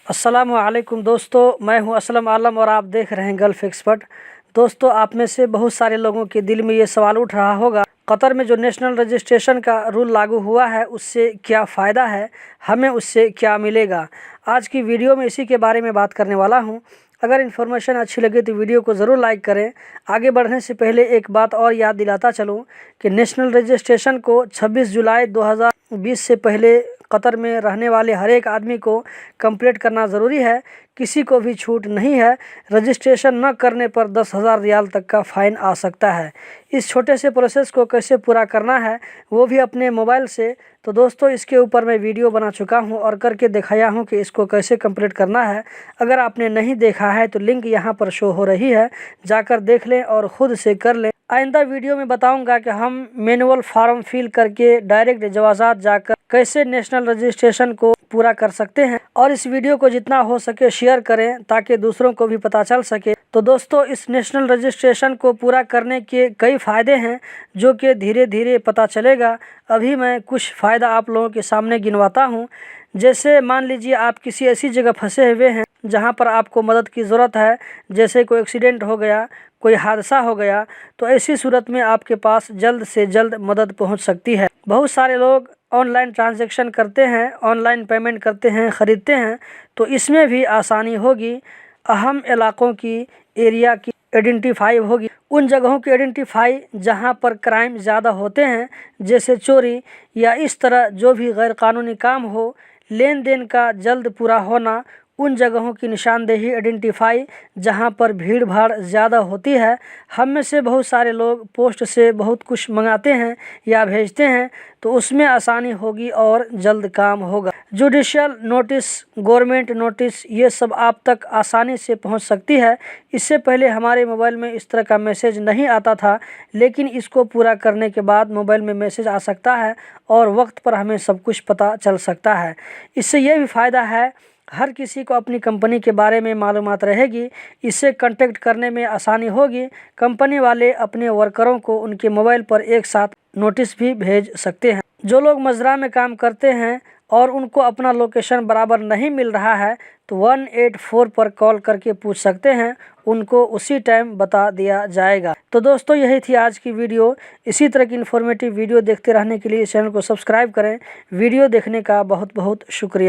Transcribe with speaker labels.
Speaker 1: अस्सलामुअलैकुम दोस्तों, मैं हूं असलम आलम और आप देख रहे हैं गल्फ एक्सपर्ट। दोस्तों, आप में से बहुत सारे लोगों के दिल में ये सवाल उठ रहा होगा, कतर में जो नेशनल रजिस्ट्रेशन का रूल लागू हुआ है उससे क्या फ़ायदा है, हमें उससे क्या मिलेगा। आज की वीडियो में इसी के बारे में बात करने वाला हूं। अगर इन्फॉर्मेशन अच्छी लगे तो वीडियो को ज़रूर लाइक करें। आगे बढ़ने से पहले एक बात और याद दिलाता चलूं कि नेशनल रजिस्ट्रेशन को 26 जुलाई 2020 से पहले कतर में रहने वाले हर एक आदमी को कंप्लीट करना ज़रूरी है। किसी को भी छूट नहीं है। रजिस्ट्रेशन न करने पर 10,000 रियाल तक का फ़ाइन आ सकता है। इस छोटे से प्रोसेस को कैसे पूरा करना है वो भी अपने मोबाइल से, तो दोस्तों इसके ऊपर मैं वीडियो बना चुका हूं और करके दिखाया हूं कि इसको कैसे कंप्लीट करना है। अगर आपने नहीं देखा है तो लिंक यहां पर शो हो रही है, जाकर देख लें और ख़ुद से कर लें। आइंदा वीडियो में बताऊंगा कि हम मैनुअल फॉर्म फिल करके डायरेक्ट जवाज़ात जाकर कैसे नेशनल रजिस्ट्रेशन को पूरा कर सकते हैं, और इस वीडियो को जितना हो सके शेयर करें ताकि दूसरों को भी पता चल सके। तो दोस्तों, इस नेशनल रजिस्ट्रेशन को पूरा करने के कई फ़ायदे हैं जो कि धीरे धीरे पता चलेगा। अभी मैं कुछ फ़ायदा आप लोगों के सामने गिनवाता हूँ। जैसे मान लीजिए आप किसी ऐसी जगह फंसे हुए हैं जहाँ पर आपको मदद की ज़रूरत है, जैसे कोई एक्सीडेंट हो गया, कोई हादसा हो गया, तो ऐसी सूरत में आपके पास जल्द से जल्द मदद पहुँच सकती है। बहुत सारे लोग ऑनलाइन ट्रांजैक्शन करते हैं, ऑनलाइन पेमेंट करते हैं, ख़रीदते हैं, तो इसमें भी आसानी होगी। अहम इलाकों की, एरिया की आइडेंटिफाई होगी, उन जगहों की आइडेंटिफाई जहां पर क्राइम ज़्यादा होते हैं, जैसे चोरी या इस तरह जो भी गैर कानूनी काम हो, लेन देन का जल्द पूरा होना, उन जगहों की निशानदेही आइडेंटिफाई जहां पर भीड़ भाड़ ज़्यादा होती है। हम में से बहुत सारे लोग पोस्ट से बहुत कुछ मंगाते हैं या भेजते हैं, तो उसमें आसानी होगी और जल्द काम होगा। जुडिशियल नोटिस, गवर्नमेंट नोटिस, ये सब आप तक आसानी से पहुंच सकती है। इससे पहले हमारे मोबाइल में इस तरह का मैसेज नहीं आता था, लेकिन इसको पूरा करने के बाद मोबाइल में मैसेज आ सकता है और वक्त पर हमें सब कुछ पता चल सकता है। इससे यह भी फ़ायदा है, हर किसी को अपनी कंपनी के बारे में मालूमात रहेगी। इससे कांटेक्ट करने में आसानी होगी। कंपनी वाले अपने वर्करों को उनके मोबाइल पर एक साथ नोटिस भी भेज सकते हैं। जो लोग मजरा में काम करते हैं और उनको अपना लोकेशन बराबर नहीं मिल रहा है, तो 184 पर कॉल करके पूछ सकते हैं, उनको उसी टाइम बता दिया जाएगा। तो दोस्तों, यही थी आज की वीडियो। इसी तरह की इन्फॉर्मेटिव वीडियो देखते रहने के लिए चैनल को सब्सक्राइब करें। वीडियो देखने का बहुत बहुत शुक्रिया।